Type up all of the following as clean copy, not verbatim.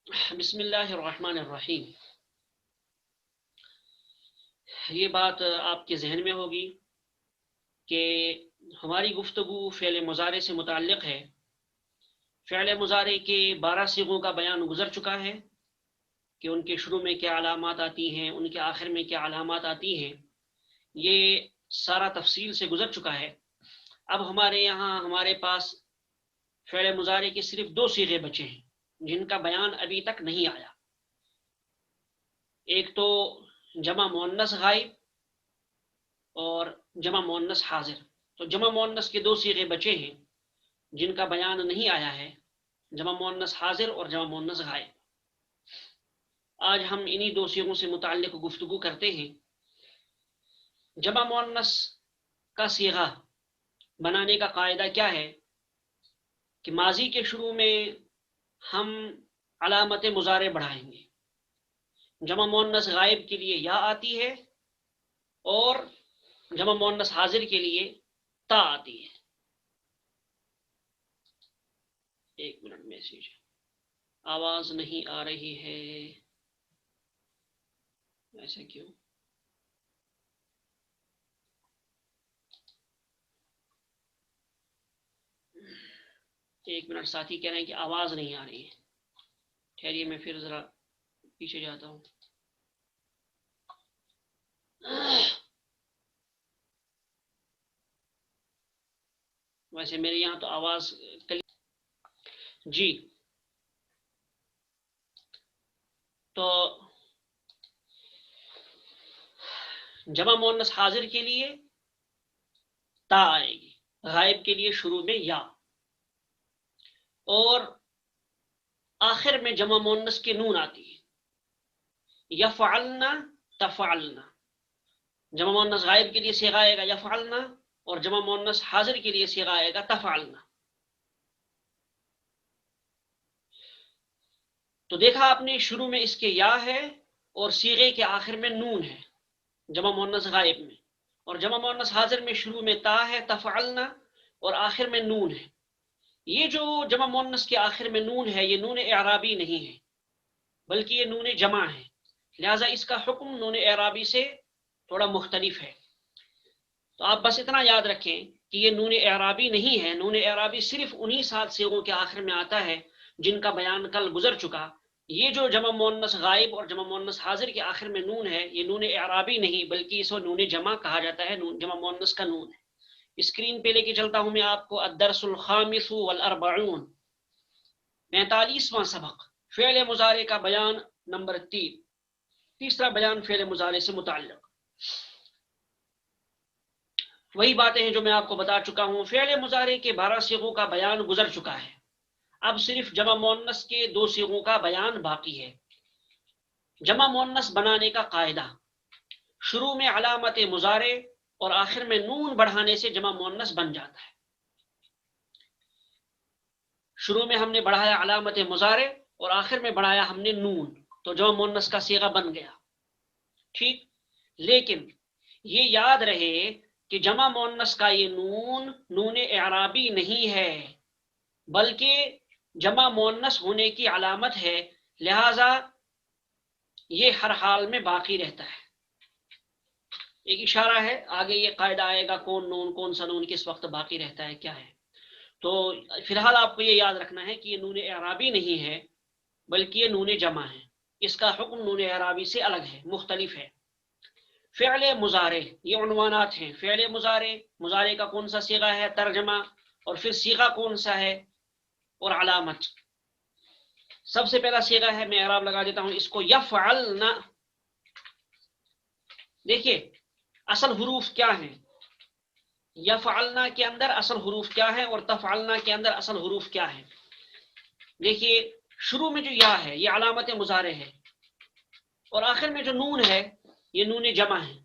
بسم اللہ الرحمن الرحیم. یہ بات آپ کے ذہن میں ہوگی کہ ہماری گفتگو فعل مضارع سے متعلق ہے. فعل مضارع کے 12 صیغوں کا بیان گزر چکا ہے کہ ان کے شروع میں کیا علامات آتی ہیں، ان کے آخر میں کیا علامات آتی ہیں. یہ سارا تفصیل سے گزر چکا ہے. اب ہمارے پاس فعل مضارع کے صرف 2 صیغے بچے ہیں جن کا بیان ابھی تک نہیں آیا. ایک تو جمع مؤنث غائب اور جمع مؤنث حاضر. تو جمع مؤنث کے 2 صیغے بچے ہیں جن کا بیان نہیں آیا ہے، جمع مؤنث حاضر اور جمع مؤنث غائب. آج ہم انہی 2 صیغوں سے متعلق گفتگو کرتے ہیں. جمع مؤنث کا صیغہ بنانے کا قاعدہ کیا ہے کہ ماضی کے شروع میں ہم علامت مضارع بڑھائیں گے. جمع مؤنث غائب کے لیے یا آتی ہے اور جمع مؤنث حاضر کے لیے تا آتی ہے. ایک منٹ، میسج آواز نہیں آ رہی ہے، ایسا کیوں؟ ایک منٹ، ساتھی کہہ رہے ہیں کہ آواز نہیں آ رہی ہے. ٹھہریے، میں پھر ذرا پیچھے جاتا ہوں. ویسے میرے یہاں تو آواز جی. تو جمع مؤنث حاضر کے لیے تا آئے گی، غائب کے لیے شروع میں یا، اور آخر میں جمع مؤنث کے نون آتی ہے. یفعلنا تفعلنا. جمع مؤنث غائب کے لیے صیغہ آئے گا یفعلنا اور جمع مؤنث حاضر کے لیے صیغہ آئے گا تفعلنا. تو دیکھا آپ نے، شروع میں اس کے یا ہے اور صیغے کے آخر میں نون ہے جمع مؤنث غائب میں، اور جمع مؤنث حاضر میں شروع میں تا ہے تفعلنا اور آخر میں نون ہے. یہ جو جمع مؤنث کے آخر میں نون ہے، یہ نون اعرابی نہیں ہے بلکہ یہ نون جمع ہے، لہذا اس کا حکم نون اعرابی سے تھوڑا مختلف ہے. تو آپ بس اتنا یاد رکھیں کہ یہ نون اعرابی نہیں ہے. نون اعرابی صرف انہی 7 صیغوں کے آخر میں آتا ہے جن کا بیان کل گزر چکا. یہ جو جمع مؤنث غائب اور جمع مؤنث حاضر کے آخر میں نون ہے، یہ نون اعرابی نہیں بلکہ اس کو نون جمع کہا جاتا ہے، جمع مؤنث کا نون ہے. اسکرین پہ لے کے چلتا ہوں میں آپ کو. الدرس الخامس والاربعون، 45واں سبق، فعل مضارع کا بیان نمبر 3، تیسرا بیان فعل مضارع سے متعلق. وہی باتیں ہیں جو میں آپ کو بتا چکا ہوں. فعل مضارع کے 12 صیغوں کا بیان گزر چکا ہے. اب صرف جمع مؤنث کے 2 صیغوں کا بیان باقی ہے. جمع مؤنث بنانے کا قاعدہ: شروع میں علامت مضارع اور آخر میں نون بڑھانے سے جمع مؤنث بن جاتا ہے. شروع میں ہم نے بڑھایا علامت مضارع اور آخر میں بڑھایا ہم نے نون، تو جمع مؤنث کا صیغہ بن گیا. ٹھیک، لیکن یہ یاد رہے کہ جمع مؤنث کا یہ نون اعرابی نہیں ہے بلکہ جمع مؤنث ہونے کی علامت ہے، لہذا یہ ہر حال میں باقی رہتا ہے. ایک اشارہ ہے، آگے یہ قاعدہ آئے گا کون نون کون سا نون کس وقت باقی رہتا ہے کیا ہے. تو فی الحال آپ کو یہ یاد رکھنا ہے کہ یہ نون اعرابی نہیں ہے بلکہ یہ نون جمع ہے. اس کا حکم نون اعرابی سے الگ ہے، مختلف ہے. فعل مضارع، یہ عنوانات ہیں. فعل مضارع کا کون سا صیغہ ہے، ترجمہ، اور پھر صیغہ کون سا ہے اور علامت. سب سے پہلا صیغہ ہے، میں اعراب لگا دیتا ہوں اس کو، یفعلنا. دیکھیے اصل حروف کیا ہیں، یفعلنا کے اندر اصل حروف کیا ہے اور تفعلنا کے اندر اصل حروف کیا ہے. دیکھیے شروع میں جو یا ہے یہ علامت مضارع ہے اور آخر میں جو نون ہے یہ نون جمع ہے.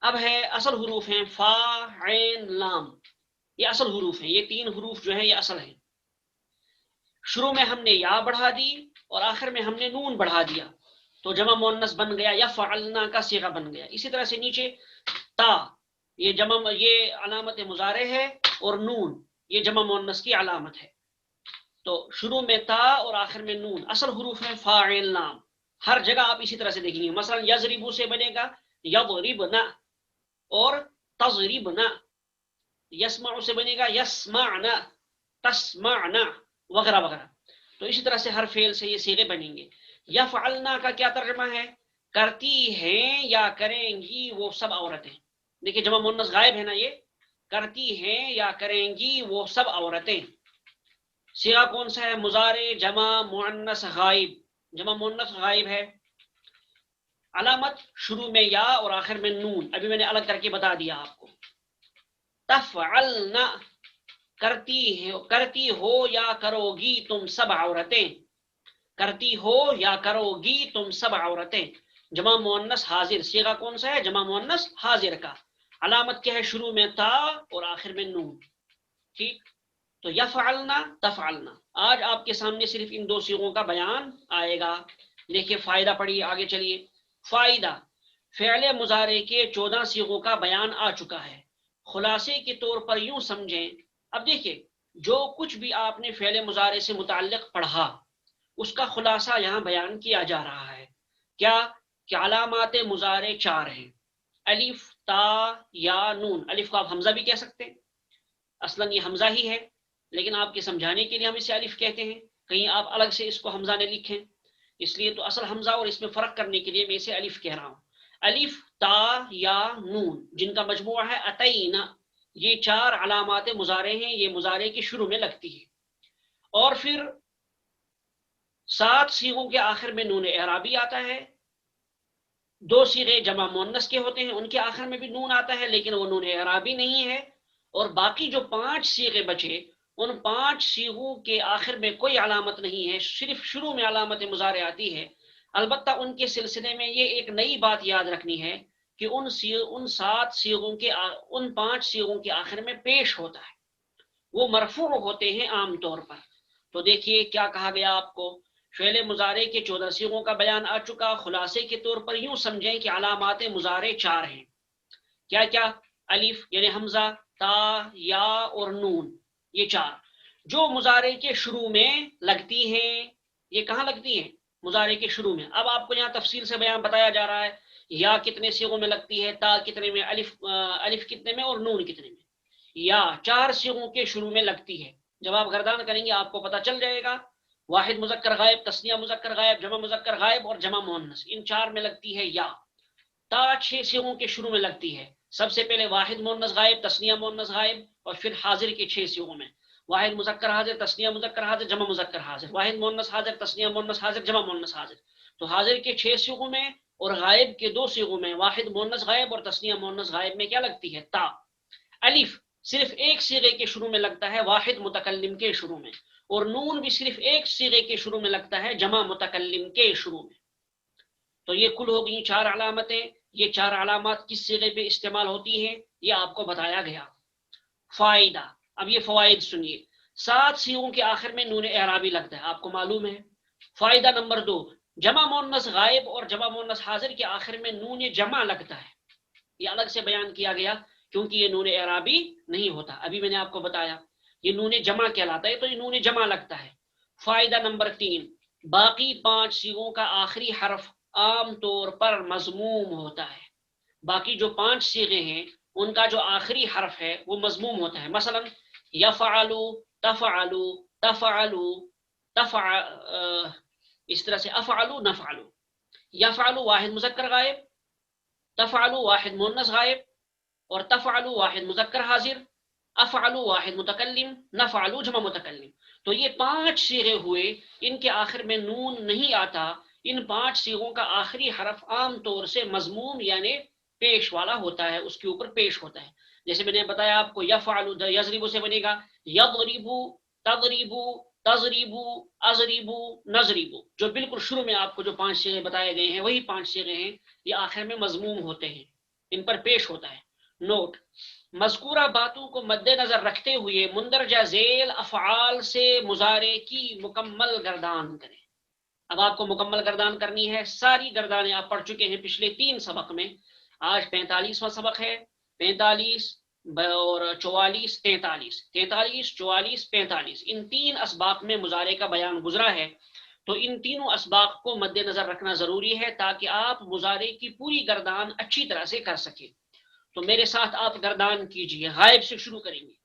اب ہے اصل حروف ہیں فا عین لام، یہ اصل حروف ہیں. یہ 3 حروف جو ہیں یہ اصل ہیں. شروع میں ہم نے یا بڑھا دی اور آخر میں ہم نے نون بڑھا دیا تو جمع مؤنث بن گیا، یفعلنا کا صیغہ بن گیا. اسی طرح سے نیچے تا، یہ علامت مضارع ہے اور نون یہ جمع مؤنث کی علامت ہے. تو شروع میں تا اور آخر میں نون، اصل حروف ہے فاعل نام، ہر جگہ آپ اسی طرح سے دیکھیں گے. مثلا یضربو سے بنے گا یضربنا اور تضربنا، یسمع سے بنے گا یسمعنا تسمعنا وغیرہ وغیرہ. تو اسی طرح سے ہر فعل سے یہ صیغے بنیں گے. یفعلنا کا کیا ترجمہ ہے؟ کرتی ہیں یا کریں گی وہ سب عورتیں. دیکھیے جمع مؤنث غائب ہے نا، یہ کرتی ہیں یا کریں گی وہ سب عورتیں. صیغہ کون سا ہے؟ مضارع جمع مؤنث غائب. جمع مؤنث غائب ہے. علامت شروع میں یا اور آخر میں نون، ابھی میں نے الگ کر کے بتا دیا آپ کو. تفعلنا کرتی ہو یا کرو گی تم سب عورتیں، کرتی ہو یا کرو گی تم سب عورتیں. جمع مؤنث حاضر، صیغہ کون سا ہے؟ جمع مؤنث حاضر کا. علامت کیا ہے؟ شروع میں تا اور آخر میں نون. ٹھیک، تو یفعلنا تفعلنا. آج آپ کے سامنے صرف ان دو صیغوں کا بیان آئے گا. دیکھیے فائدہ پڑھیے، آگے چلیے. فائدہ، فعل مضارع کے 14 صیغوں کا بیان آ چکا ہے. خلاصے کے طور پر یوں سمجھیں. اب دیکھیے جو کچھ بھی آپ نے فعل مضارع سے متعلق پڑھا اس کا خلاصہ یہاں بیان کیا جا رہا ہے. کیا کہ علامات مضارع 4 ہیں: الف، تا، یا، نون. الف کو آپ حمزہ بھی کہہ سکتے ہیں، اصلاً یہ حمزہ ہی ہے لیکن آپ کے سمجھانے کے لیے ہم اسے الف کہتے ہیں. کہیں آپ الگ سے اس کو حمزہ نہ لکھیں، اس لیے تو اصل حمزہ اور اس میں فرق کرنے کے لیے میں اسے الف کہہ رہا ہوں. الف، تا، یا، نون جن کا مجموعہ ہے اتینا، یہ 4 علامات مضارع ہیں. یہ مضارع کے شروع میں لگتی ہے. اور پھر 7 صیغوں کے آخر میں نون اعرابی آتا ہے. 2 صیغے جمع مؤنث کے ہوتے ہیں، ان کے آخر میں بھی نون آتا ہے لیکن وہ نون اعرابی نہیں ہے. اور باقی جو 5 صیغے بچے ان 5 صیغوں کے آخر میں کوئی علامت نہیں ہے، صرف شروع میں علامت مضارع آتی ہے. البتہ ان کے سلسلے میں یہ ایک نئی بات یاد رکھنی ہے کہ ان 7 صیغوں کے ان 5 صیغوں کے آخر میں پیش ہوتا ہے، وہ مرفوع ہوتے ہیں عام طور پر. تو دیکھیے کیا کہا گیا آپ کو، فعل مضارع کے 14 صیغوں کا بیان آ چکا. خلاصے کے طور پر یوں سمجھیں کہ علامات مضارع 4 ہیں. کیا کیا؟ الف یعنی حمزہ، تا، یا اور نون، یہ 4 جو مضارع کے شروع میں لگتی ہیں. یہ کہاں لگتی ہیں؟ مضارع کے شروع میں. اب آپ کو یہاں تفصیل سے بیان بتایا جا رہا ہے. یا کتنے صیغوں میں لگتی ہے، تا کتنے میں، الف کتنے میں اور نون کتنے میں. یا 4 صیغوں کے شروع میں لگتی ہے. جب آپ گردان کریں گے آپ کو پتہ چل جائے گا. واحد مذکر غائب، تثنیہ مذکر غائب، جمع مذکر غائب اور جمع مؤنث، ان 4 میں لگتی ہے یا. تا 6 صیغوں کے شروع میں لگتی ہے. سب سے پہلے واحد مؤنث غائب، تثنیہ مؤنث غائب اور پھر حاضر کے 6 صیغوں میں. واحد مذکر حاضر، تثنیہ مذکر حاضر، جمع مذکر حاضر. واحد مؤنث حاضر، تثنیہ مؤنث حاضر، جمع مؤنث حاضر. تو حاضر کے 6 صیغوں میں اور غائب کے 2 صیغوں میں، واحد مؤنث غائب اور تثنیہ مؤنث غائب میں کیا لگتی ہے؟ تا. الف صرف ایک صیغے کے شروع میں لگتا ہے، واحد متکلم کے شروع میں. اور نون بھی صرف ایک صیغے کے شروع میں لگتا ہے، جمع متکلم کے شروع میں. تو یہ کل ہو گئی 4 علامتیں. یہ 4 علامات کس صیغے پہ استعمال ہوتی ہیں یہ آپ کو بتایا گیا. فائدہ، اب یہ فوائد سنیے. 7 صیغوں کے آخر میں نون اعرابی لگتا ہے، آپ کو معلوم ہے. فائدہ نمبر 2، جمع مؤنث غائب اور جمع مؤنث حاضر کے آخر میں نون جمع لگتا ہے. یہ الگ سے بیان کیا گیا کیونکہ یہ نون اعرابی نہیں ہوتا. ابھی میں نے آپ کو بتایا یہ نون جمع کہلاتا ہے، تو یہ نون جمع لگتا ہے. فائدہ نمبر 3، باقی 5 صیغوں کا آخری حرف عام طور پر مضموم ہوتا ہے. باقی جو 5 صیغے ہیں ان کا جو آخری حرف ہے وہ مضموم ہوتا ہے. مثلا یفعلو، تفعلو، تفعلو، اس طرح سے افعلو، نفعلو. یفعلو واحد مذکر غائب، تفعلو واحد مؤنث غائب اور تفعلو واحد مذکر حاضر، افعلو واحد متکلم، نفعلو جمع متکلم. تو یہ 5 صیغے ہوئے، ان کے آخر میں نون نہیں آتا. ان 5 صیغوں کا آخری حرف عام طور سے مضموم یعنی پیش والا ہوتا ہے، اس کے اوپر پیش ہوتا ہے. جیسے میں نے بتایا آپ کو یفعلو یضربو سے بنے گا یضربو، تضربو، تضربو، اضربو، نضربو. جو بالکل شروع میں آپ کو جو 5 صیغے بتائے گئے ہیں وہی 5 صیغے ہیں، یہ آخر میں مضموم ہوتے ہیں، ان پر پیش ہوتا ہے. نوٹ، مذکورہ باتوں کو مد نظر رکھتے ہوئے مندرجہ ذیل افعال سے مضارع کی مکمل گردان کریں. اب آپ کو مکمل گردان کرنی ہے. ساری گردانیں آپ پڑھ چکے ہیں پچھلے 3 سبق میں. آج 45واں سبق ہے. 45، اور 44 43 43 44 45 ان 3 اسباق میں مضارع کا بیان گزرا ہے. تو ان تینوں اسباق کو مد نظر رکھنا ضروری ہے تاکہ آپ مضارع کی پوری گردان اچھی طرح سے کر سکیں. تو میرے ساتھ آپ گردان کیجئے. غائب سے شروع کریں گے.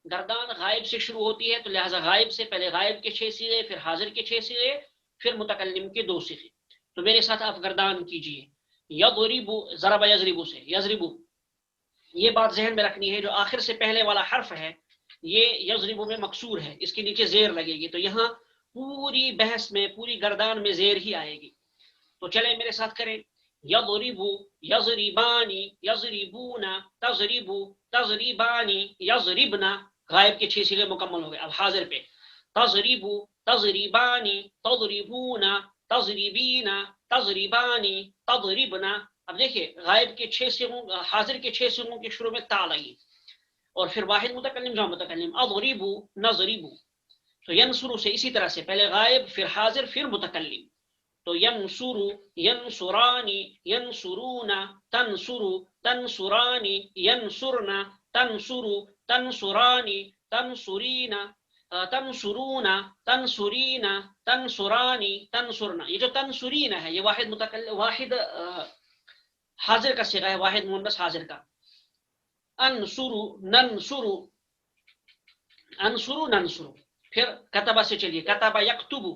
گردان غائب سے شروع ہوتی ہے تو لہٰذا غائب سے پہلے غائب کے 6 صیغے، پھر حاضر کے 6 صیغے، پھر متکلم کے 2 صیغے. تو میرے ساتھ آپ گردان کیجئے. یضربو، ضرب یضربو سے یضربو، یہ بات ذہن میں رکھنی ہے جو آخر سے پہلے والا حرف ہے یہ یضربو میں مکسور ہے، اس کے نیچے زیر لگے گی. تو یہاں پوری بحث میں پوری گردان میں زیر ہی آئے گی. تو چلیں میرے ساتھ کریں. یضربو، یضربانی، یضربونا، تضربو، تضربانی، یضربنا. غائب کے 6 صیغے مکمل ہو گئے. اب حاضر پہ تضربو، تضربانی، تضربونا، تضربینا، تضربانی، تضربنا. اب دیکھیے غائب کے 6 صیغوں، حاضر کے 6 صیغوں کے شروع میں تا لگی اور پھر واحد متکلم جو متکلم اضربو، نضربو. تو ینصرو سے اسی طرح سے پہلے غائب پھر حاضر پھر متکلم. تو ینصرو، ینصرانی، ینصرونا، تنصرو، تنصرانی، ینصرنا، تنصرو، تنصرانی، تنصرینا، تنصرونا، تنصرینا، تنصرانی، تنصرنا. یہ جو تنصرینا ہے یہ واحد متکلم، واحد حاضر کا صیغہ ہے، واحد مؤنث حاضر کا. انصرو، ننصرو، انصرو، ننصرو. پھر کتبہ سے چلیے. کتبہ یکتبو،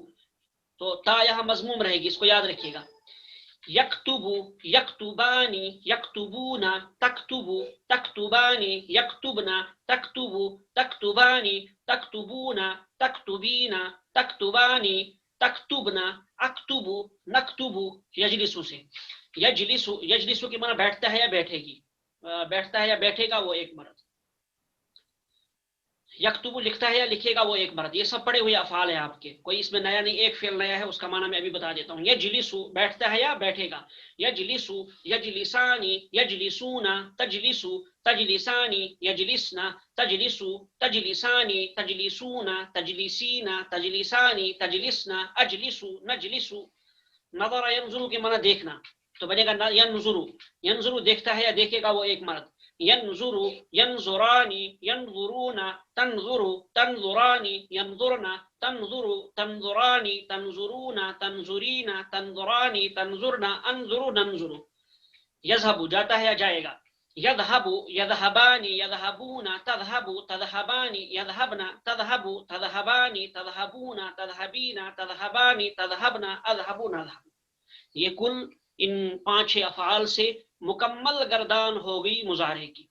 تو تا یہاں مضموم رہے گی، اس کو یاد رکھیے گا. یکتبو، یکتبانی، یکتبونا، تکتبو، تکتبانی، یکتبنا، تکتبو، تکتبانی، تکتبونا، تکتبینا، تکتبانی، تکتبنا، اکتبو، نکتبو. یجلسو سے یجلسو، یجلسو کی معنی بیٹھتا ہے یا بیٹھے گی، بیٹھتا ہے یا بیٹھے گا وہ ایک مرد. یکتبو لکھتا ہے یا لکھے گا وہ ایک مرد. یہ سب پڑے ہوئے افعال ہیں آپ کے، کوئی اس میں نیا نہیں. ایک فعل نیا ہے، اس کا معنی میں ابھی بتا دیتا ہوں. یجلسو بیٹھتا ہے یا بیٹھے گا. یجلسو، یجلسانی، یجلسونا، تجلسو، تجلسانی، یجلسنا، تجلسو، تجلسانی، تجلسونا، تجلسینا، تجلسانی، تجلسنا، اجلسو، نجلسو. نظر ینظرو کے معنی دیکھنا، تو بنے گا ینظرو. ینظرو دیکھتا ہے یا دیکھے گا وہ ایک مرد. ینظرو، ینظرانی، ینظرونا، تنظرو، تنظرانی، ینظرنا، تنظرو، تنظرانی، تنظرونا، تنظرینا، تنظرانی، تنظرنا، انظرو، ننظرو. یذهب جاتا ہے یا جائے گا. یذهب، یذهبانی، یذهبونا، تذهب، تذهبانی، یذهبنا، تذهب، تذهبانی، تذهبونا، تذهبینا، تذهبانی، تذهبنا، اذهبو، نذهب. یہ کل ان 5-6 افعال سے مکمل گردان ہو گئی مضارع کی.